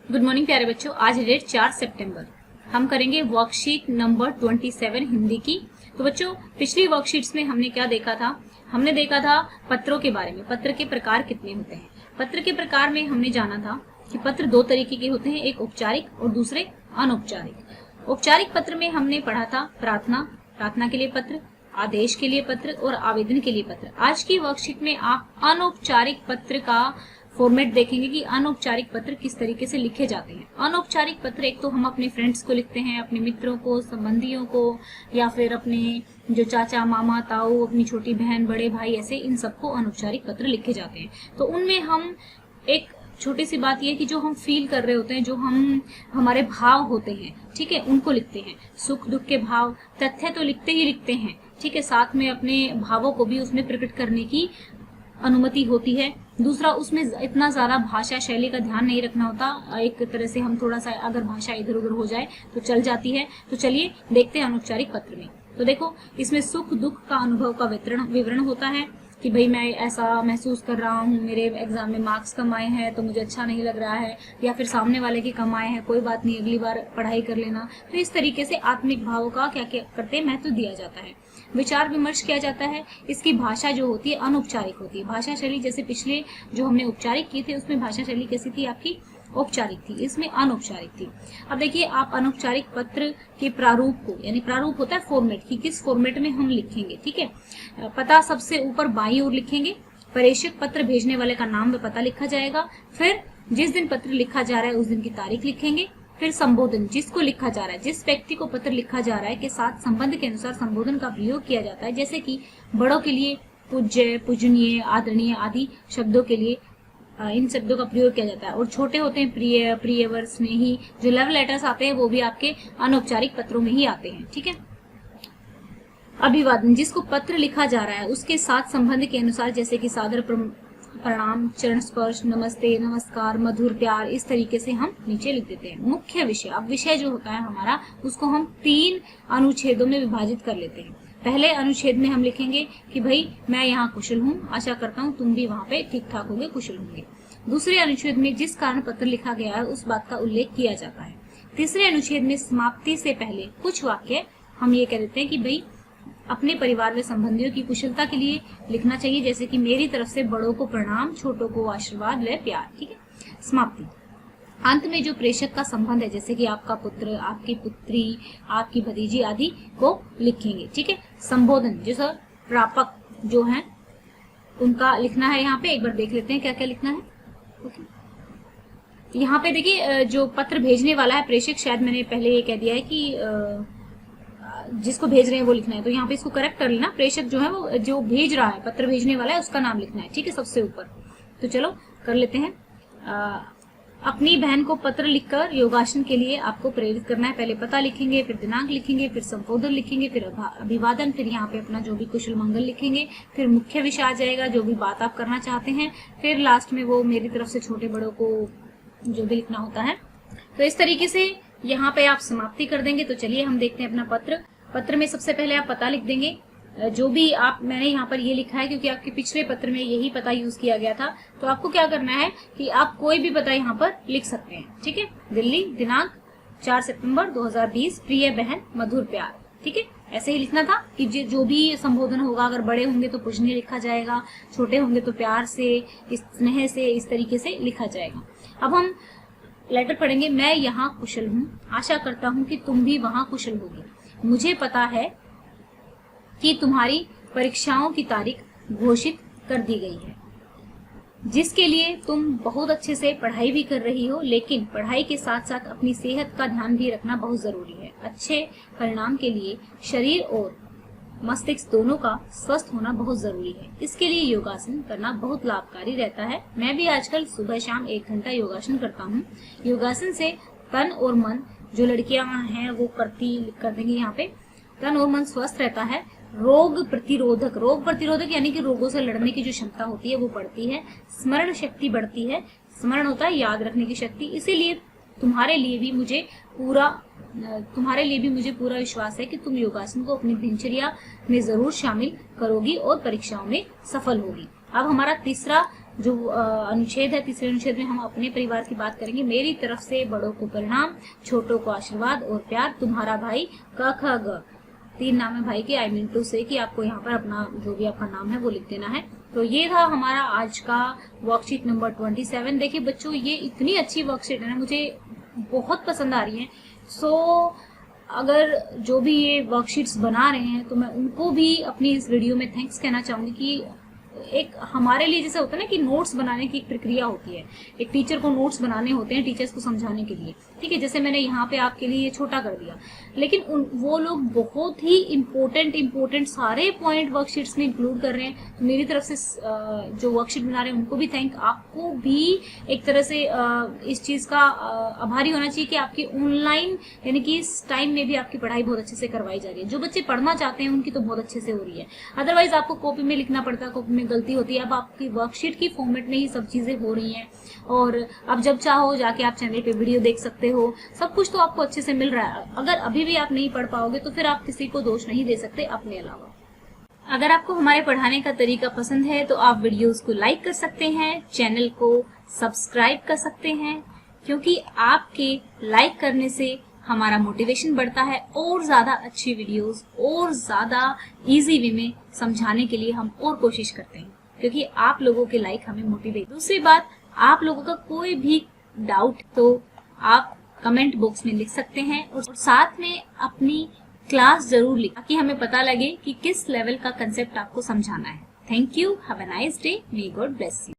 Good morning प्यारे बच्चों। आज है डेट 4 सितंबर। हम करेंगे वर्कशीट नंबर 27 हिंदी की। तो बच्चों, पिछली वर्कशीट्स में हमने क्या देखा था? हमने देखा था पत्रों के बारे में। पत्र के प्रकार कितने होते हैं? पत्र के प्रकार में हमने जाना था कि पत्र दो तरीके के होते हैं, एक औपचारिक और दूसरे अनौपचारिक। औपचारिक पत्र में हमने पढ़ा था प्रार्थना के लिए पत्र, आदेश के लिए पत्र और आवेदन के लिए पत्र। आज की वर्कशीट में आप अनौपचारिक पत्र का फॉर्मेट देखेंगे कि अनौपचारिक पत्र किस तरीके से लिखे जाते हैं। अनौपचारिक पत्र एक तो हम अपने फ्रेंड्स को लिखते हैं, अपने मित्रों को, संबंधियों को, या फिर अपने जो चाचा मामा ताऊ, अपनी छोटी बहन, बड़े भाई, ऐसे इन सबको अनौपचारिक पत्र लिखे जाते हैं। तो उनमें हम एक छोटी सी बात यह कि जो हम फील कर रहे होते हैं, जो हमारे भाव होते हैं, ठीक है, उनको लिखते हैं। सुख दुख के भाव, तथ्य तो लिखते ही लिखते हैं, ठीक है, साथ में अपने भावों को भी उसमें प्रकट करने की अनुमति होती है। दूसरा, उसमें इतना ज्यादा भाषा शैली का ध्यान नहीं रखना होता। एक तरह से हम थोड़ा सा अगर भाषा इधर उधर हो जाए तो चल जाती है। तो चलिए देखते हैं अनौपचारिक पत्र में। तो देखो, इसमें सुख दुख का अनुभव का विवरण होता है कि भाई मैं ऐसा महसूस कर रहा हूँ, मेरे एग्जाम में मार्क्स कम आए हैं तो मुझे अच्छा नहीं लग रहा है, या फिर सामने वाले के कम आए हैं, कोई बात नहीं, अगली बार पढ़ाई कर लेना। तो इस तरीके से आत्मिक भावों का क्या करते हैं, महत्व दिया जाता है। विचार विमर्श किया जाता है। इसकी भाषा जो होती है अनौपचारिक होती है। भाषा शैली जैसे पिछले जो हमने औपचारिक किए थे उसमें भाषा शैली कैसी थी आपकी? औपचारिक थी, इसमें अनौपचारिक थी। अब देखिए, आप अनौपचारिक पत्र के प्रारूप को, यानी प्रारूप होता है फॉर्मेट की, किस फॉर्मेट में हम लिखेंगे, ठीक है। पता सबसे ऊपर बाईं ओर लिखेंगे। प्रेषक पत्र भेजने वाले का नाम व पता लिखा जाएगा। फिर जिस दिन पत्र लिखा जा रहा है उस दिन की तारीख लिखेंगे। फिर संबोधन, जिसको लिखा जा रहा है, जिस व्यक्ति को पत्र लिखा जा रहा है के साथ संबंध के अनुसार संबोधन का प्रयोग किया जाता है। जैसे कि बड़ों के लिए पूज्य, पूजनीय, आदरणीय आदि शब्दों के लिए इन शब्दों का प्रयोग किया जाता है। और छोटे होते हैं प्रिय, प्रियवर, स्नेही। जो लव लेटर्स आते हैं वो भी आपके अनौपचारिक पत्रों में ही आते हैं, ठीक है। अभिवादन, जिसको पत्र लिखा जा रहा है उसके साथ संबंध के अनुसार, जैसे कि सादर प्रणाम, चरण स्पर्श, नमस्ते, नमस्कार, मधुर प्यार, इस तरीके से हम नीचे लिख देते हैं। मुख्य विषय, अब विषय जो होता है हमारा उसको हम 3 अनुच्छेदों में विभाजित कर लेते हैं। पहले अनुच्छेद में हम लिखेंगे कि भाई मैं यहाँ कुशल हूँ, आशा करता हूँ तुम भी वहाँ पे ठीक ठाक होंगे, कुशल होंगे। दूसरे अनुच्छेद में जिस कारण पत्र लिखा गया है उस बात का उल्लेख किया जाता है। तीसरे अनुच्छेद में समाप्ति से पहले कुछ वाक्य हम ये कह देते हैं कि भाई अपने परिवार व संबंधियों की कुशलता के लिए लिखना चाहिए, जैसे कि मेरी तरफ से बड़ों को प्रणाम, छोटों को आशीर्वाद व प्यार, ठीक है। समाप्ति, अंत में जो प्रेषक का संबंध है, जैसे कि आपका पुत्र, आपकी पुत्री, आपकी भतीजी आदि को लिखेंगे, ठीक है। संबोधन, जैसे प्रापक जो है उनका लिखना है। यहाँ पे एक बार देख लेते हैं क्या क्या लिखना है। यहाँ पे देखिए, जो पत्र भेजने वाला है प्रेषक, शायद मैंने पहले ये कह दिया है कि जिसको भेज रहे हैं वो लिखना है, तो यहाँ पे इसको करेक्ट कर लेना। प्रेषक जो है वो जो भेज रहा है, पत्र भेजने वाला है, उसका नाम लिखना है, ठीक है, सबसे ऊपर। तो चलो कर लेते हैं। अपनी बहन को पत्र लिखकर योगासन के लिए आपको प्रेरित करना है। पहले पता लिखेंगे, फिर दिनांक लिखेंगे, फिर संबोधन लिखेंगे, फिर अभिवादन, फिर यहाँ पे अपना जो भी कुशल मंगल लिखेंगे, फिर मुख्य विषय आ जाएगा, जो भी बात आप करना चाहते हैं, फिर लास्ट में वो मेरी तरफ से छोटे बड़ों को जो भी लिखना होता है। तो इस तरीके से यहाँ पे आप समाप्ति कर देंगे। तो चलिए हम देखते हैं अपना पत्र। पत्र में सबसे पहले आप पता लिख देंगे, जो भी आप, मैंने यहाँ पर ये लिखा है क्योंकि आपके पिछले पत्र में यही पता यूज किया गया था। तो आपको क्या करना है कि आप कोई भी पता यहाँ पर लिख सकते हैं, ठीक है। दिल्ली, दिनांक 4 सितंबर 2020, प्रिय बहन, मधुर प्यार, ठीक है। ऐसे ही लिखना था कि जो भी संबोधन होगा, अगर बड़े होंगे तो पूजनीय लिखा जाएगा, छोटे होंगे तो प्यार से, स्नेह से, इस तरीके से लिखा जाएगा। अब हम लेटर पढ़ेंगे। मैं यहाँ कुशल हूँ, आशा करता हूँ कि तुम भी वहाँ कुशल होगी। मुझे पता है कि तुम्हारी परीक्षाओं की तारीख घोषित कर दी गई है, जिसके लिए तुम बहुत अच्छे से पढ़ाई भी कर रही हो, लेकिन पढ़ाई के साथ साथ अपनी सेहत का ध्यान भी रखना बहुत जरूरी है। अच्छे परिणाम के लिए शरीर और मस्तिष्क दोनों का स्वस्थ होना बहुत जरूरी है। इसके लिए योगासन करना बहुत लाभकारी रहता है। मैं भी आजकल सुबह शाम 1 घंटा योगासन करता हूँ। योगासन से तन और मन, जो लड़कियां हैं वो कर देंगे यहाँ पे, तन और मन स्वस्थ रहता है। रोग प्रतिरोधक यानी कि रोगों से लड़ने की जो क्षमता होती है वो बढ़ती है। स्मरण शक्ति बढ़ती है। स्मरण होता है याद रखने की शक्ति। इसीलिए तुम्हारे लिए भी मुझे पूरा विश्वास है कि तुम योगासन को अपनी दिनचर्या में जरूर शामिल करोगी और परीक्षाओं में सफल होगी। अब हमारा तीसरा जो अनुच्छेद है, तीसरे अनुच्छेद में हम अपने परिवार की बात करेंगे। मेरी तरफ से बड़ों को प्रणाम, छोटों को आशीर्वाद और प्यार, तुम्हारा भाई क ख ग। 3 नाम है भाई के। आई मीन टू से कि आपको यहाँ पर अपना जो भी आपका नाम है वो लिख देना है। तो ये था हमारा आज का वर्कशीट नंबर 27। देखिए बच्चों, ये इतनी अच्छी वर्कशीट है ना, मुझे बहुत पसंद आ रही है। सो अगर जो भी ये वर्कशीट्स बना रहे हैं तो मैं उनको भी अपनी इस वीडियो में थैंक्स कहना चाहूंगी कि एक हमारे लिए जैसे होता है ना कि नोट्स बनाने की एक प्रक्रिया होती है, एक टीचर को नोट्स बनाने होते हैं टीचर्स को समझाने के लिए, ठीक है। जैसे मैंने यहाँ पे आपके लिए ये छोटा कर दिया, लेकिन वो लोग बहुत ही इम्पोर्टेंट सारे पॉइंट वर्कशीट्स में इंक्लूड कर रहे हैं। तो मेरी तरफ से जो वर्कशीट बना रहे हैं उनको भी थैंक। आपको भी एक तरह से इस चीज का आभारी होना चाहिए कि आपकी ऑनलाइन यानी कि इस टाइम में भी आपकी पढ़ाई बहुत अच्छे से करवाई जा रही है। जो बच्चे पढ़ना चाहते हैं उनकी तो बहुत अच्छे से हो रही है, अदरवाइज आपको कॉपी में लिखना पड़ता है, कॉपी में गलती होती है। अब आपकी वर्कशीट की फॉर्मेट में ही सब चीजें हो रही हैं और अब जब चाहो जाके आप चैनल पे वीडियो देख सकते हो, सब कुछ तो आपको अच्छे से मिल रहा है। अगर अभी भी आप नहीं पढ़ पाओगे तो फिर आप किसी को दोष नहीं दे सकते अपने अलावा। अगर आपको हमारे पढ़ाने का तरीका पसंद है तो आप वीडियोस को लाइक कर सकते हैं, चैनल को सब्सक्राइब कर सकते हैं, क्योंकि आपके लाइक करने से हमारा मोटिवेशन बढ़ता है और ज्यादा अच्छी वीडियोस और ज्यादा इजी वे में समझाने के लिए हम और कोशिश करते हैं, क्योंकि आप लोगों के लाइक हमें मोटिवेट। दूसरी बात, आप लोगों का कोई भी डाउट तो आप कमेंट बॉक्स में लिख सकते हैं और साथ में अपनी क्लास जरूर लिखें ताकि हमें पता लगे कि किस लेवल का कंसेप्ट आपको समझाना है। Thank you, have a nice day, may God bless you.